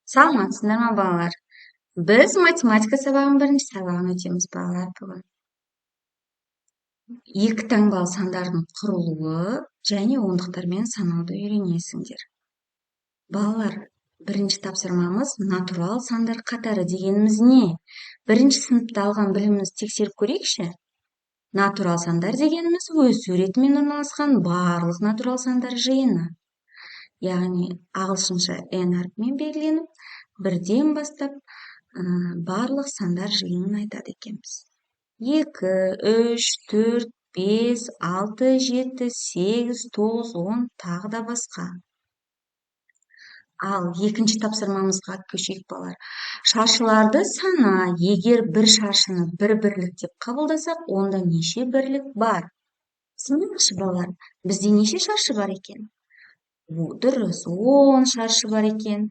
Саламатсыздар ма балалар? Біз математика сабағының бірінші сабағын өтеміз балалар бүгін. Екі таңбалы сандардың құрылуы және ондықтармен санауды үйренесіңдер. Балалар, бірінші тапсырмамыз натурал сандар қатары дегеніміз не? Бірінші сыныпта алған білімімізді тексеріп көрейікші. Натурал сандар дегеніміз өз суретімен орналасқан барлық натурал сандар жиыны. Яғни ағылшынша n әрпімен белгіленіп, бірден бастап барлық сандар жиынын айтады екенбіз. 2, 3, 4, 5, 6, 7, 8, 9, 10 тағы да басқа. Ал екінші тапсырмамызға көшейік балалар. Шаршыларды сана, егер бір шаршыны бір бірлік деп қабылдасақ, онда неше бірлік бар? Санаңызшы балалар, бізде неше шаршы бар екен? Дұрыс, 10 шаршы бар екен.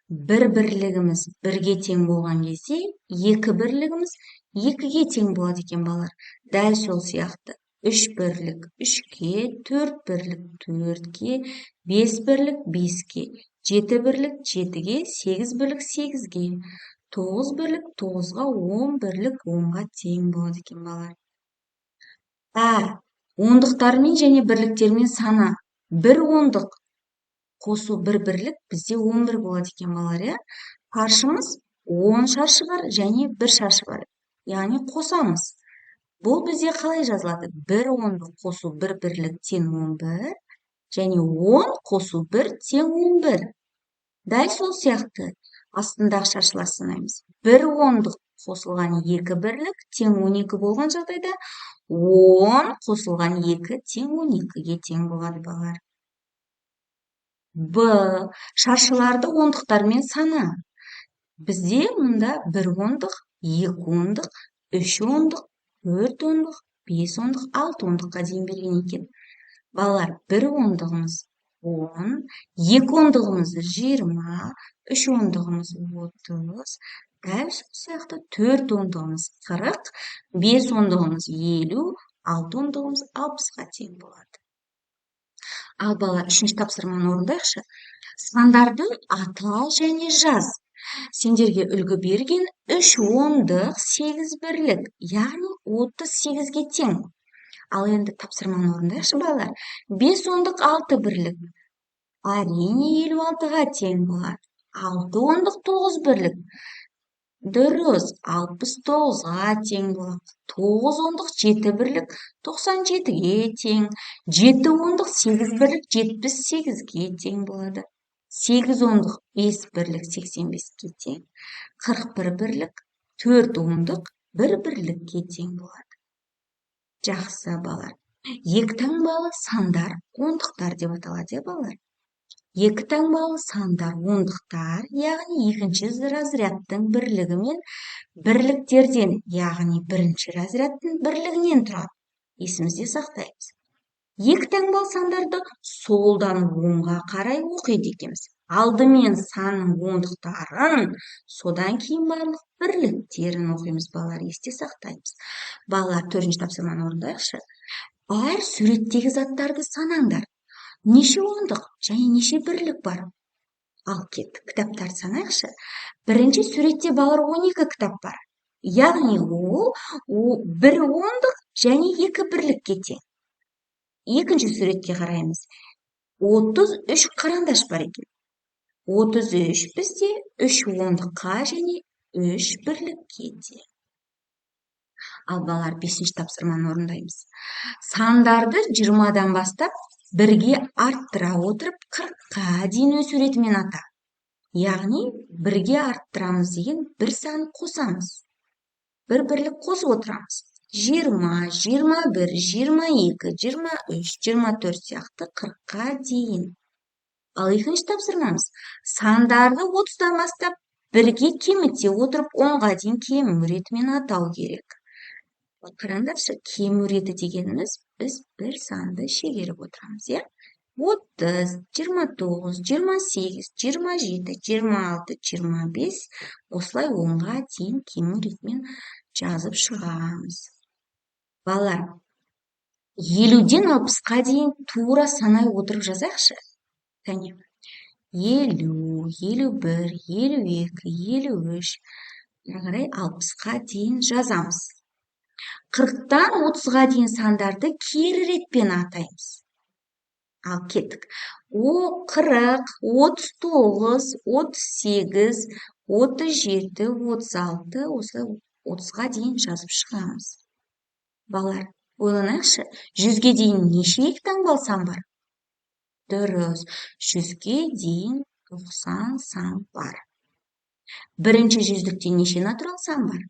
Бір бірлігіміз бірге тең болған кезде, екі бірлігіміз екіге тең болады екен балалар. Дәл сол сияқты 3 бірлік 3-ке, 4 бірлік 4-ке, 5 бірлік 5-ке, 7 бірлік 7-ге, 8 бірлік 8-ге, 9 бірлік 9-ға, 10 бірлік 10-ға тең болады екен балалар. Ондықтармен және бірліктермен сана. Бір ондық қосу бір бірлік бізде 11 болады екен балалар, Шаршымыз 10 шаршы бар және 1 шаршы бар. Яғни қосамыз. Бұл бізде қалай жазылады? Бір ондық қосу бір бірлік тең 11 және 10 қосу 1 тең 11. Дәл сол сияқты астындағы шаршылар санаймыз. Бір ондық қосылған 2 бірлік тең 12 болған жағдайда 10 қосылған 2 тең 12-ге тең болады балалар. Шаршыларды ондықтармен сана. Бізде мұнда 1 ондық, 2 ондық, 3 ондық, 4 ондық, 5 ондық, 6 ондыққа дейін берген екен. Балалар, 1 ондығымыз 10, 2 ондығымыз 20, 3 ондығымыз 30, дәл сол сияқты 4 ондығымыз 40, 5 ондығымыз 50, 6 ондығымыз 60-ға тең болады. Ал балалар, үшінші тапсырманы орындайықшы. Сандарды ата және жаз. Сендерге үлгі берген 3 ондық 8 бірлік, яғни 38-ге тең. Ал енді тапсырманы орындайықшы балалар. 5 ондық 6 бірлік, әрине 56-ға тең болады. 6 ондық 9 бірлік, дұрыс, 69-ға тең болады. 9 ондық 7 бірлік 97-ге тең. 7 ондық 8 бірлік 78-ге тең болады. 8 ондық 5 бірлік 85-ге тең. 41 бірлік 4 ондық 1 бірлікке тең болады. Жақсы балалар. Екі таңбалы сандар ондықтар деп аталады, балалар. Екі таңбалы сандар ондықтар, яғни екінші разрядтың бірлігі мен бірліктерден, яғни бірінші разрядтың бірлігінен тұрады. Есімізде сақтаймыз. Екі таңбалы сандарды солдан оңға қарай оқиды екенбіз. Алдымен санның ондықтарын, содан кейін барлық бірліктерін оқимыз, балалар, есте сақтаймыз. Балалар, 4-ші тапсырманы орындайықшы. Әр суреттегі заттарды санаңдар. Неше ондық және неше бірлік бар? Ал кеттік, кітаптарды санайықшы. Бірінші суретте балалар 12 кітап бар. Яғни ол 1 ондық және 2 бірлікке тең. Екінші суретке қараймыз. 33 қарандаш бар екен. 33 бізде 3 ондыққа және 3 бірлікке тең. Ал балалар, 5-ші тапсырманы орындаймыз. Сандарды 20-дан бастап бірге арттыра отырып 40-қа дейін өз суретімен ата. Яғни бірге арттырамыз деген бір сан қосамыз. Бір бірлік қосып отырамыз. 20, 21, 22, 23, 24 сияқты 40-қа дейін. Ал екінші тапсырмамыз. Сандарды 30-дан бастап бірге кеміте отырып 10-ға дейін кему ретімен атау керек. Қараңдаршы, кему реті дегеніміз біз бір санды шегеріп отырамыз, 30, 29, 28, 27, 26, 25, осылай 10-ға дейін кему ретімен жазып шығамыз. Балалар, 50-ден 60-қа дейін тура санай отырып жазайықшы. 50, 51, 52, 53, қарай 60-қа дейін жазамыз. 40-тан 30-ға дейін сандарды кері ретпен атаймыз. Ал кеттік. 40, 39, 38, 37, 36, осылай 30-ға дейін жазып шығамыз. Балалар, ойланайықшы, 100-ге дейін неше екі таңбалы сан бар? Дұрыс, 100-ге дейін 90 сан бар. Бірінші жүздікте неше натурал сан бар?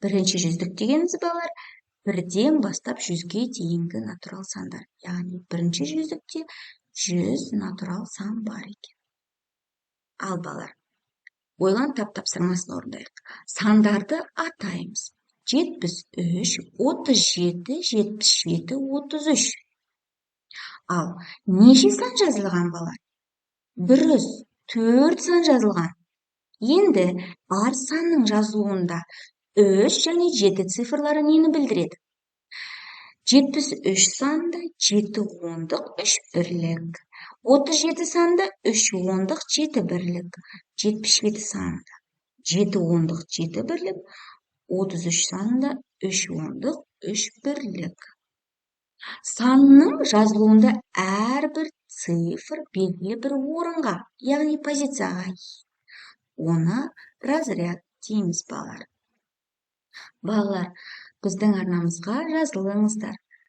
Бірінші жүздік дегеніміз балалар, бірден бастап 100-ге дейінгі натурал сандар. Яғни бірінші жүздікте 100 натурал сан бар екен. Ал балалар, ойлан тапсырмасын орындайық. Сандарды атаймыз. 73, 37, 77, 33. Ал неше сан жазылған балалар? Дұрыс, 4 сан жазылған. Енді әр санның жазылуында 3 және 7 цифрлары нені білдіреді? 73 санды 7 ондық 3 бірлік. 37 санды 3 ондық 7 бірлік. 77 санды 7 ондық 7 бірлік. 33 санды 3 ондық 3 бірлік. Санның жазылуында әрбір цифр белгілі бір орынға, яғни позицияға. Оны разряд дейміз балалар. Балалар, біздің арнамызға жазылыңыздар.